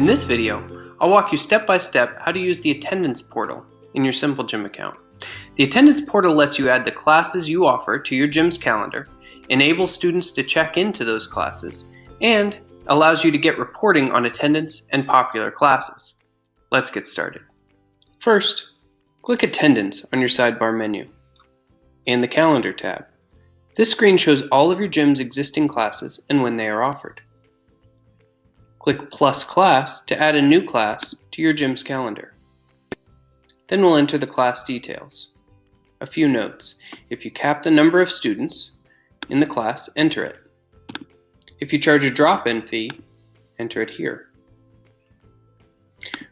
In this video, I'll walk you step by step how to use the attendance portal in your SimpleGym account. The attendance portal lets you add the classes you offer to your gym's calendar, enable students to check into those classes, and allows you to get reporting on attendance and popular classes. Let's get started. First, click Attendance on your sidebar menu and the Calendar tab. This screen shows all of your gym's existing classes and when they are offered. Click Plus Class to add a new class to your gym's calendar. Then we'll enter the class details. A few notes. If you cap the number of students in the class, enter it. If you charge a drop-in fee, enter it here.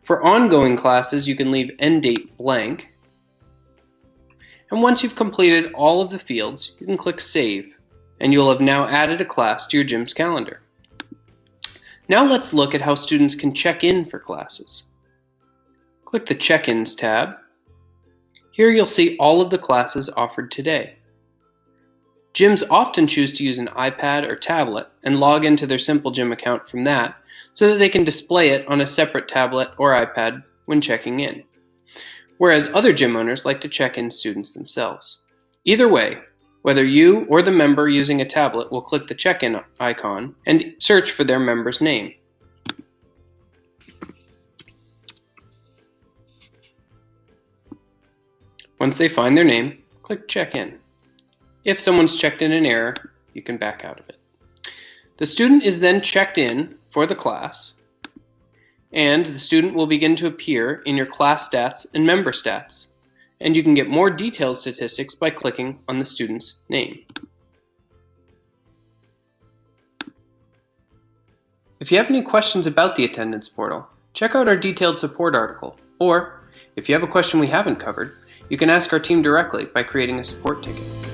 For ongoing classes, you can leave end date blank. And once you've completed all of the fields, you can click Save, and you'll have now added a class to your gym's calendar. Now let's look at how students can check in for classes. Click the Check-ins tab. Here you'll see all of the classes offered today. Gyms often choose to use an iPad or tablet and log into their SimpleGym account from that so that they can display it on a separate tablet or iPad when checking in, whereas other gym owners like to check in students themselves. Either way, whether you or the member using a tablet will click the check-in icon and search for their member's name. Once they find their name, click Check-in. If someone's checked in an error, you can back out of it. The student is then checked in for the class, and the student will begin to appear in your class stats and member stats, and you can get more detailed statistics by clicking on the student's name. If you have any questions about the attendance portal, check out our detailed support article, or if you have a question we haven't covered, you can ask our team directly by creating a support ticket.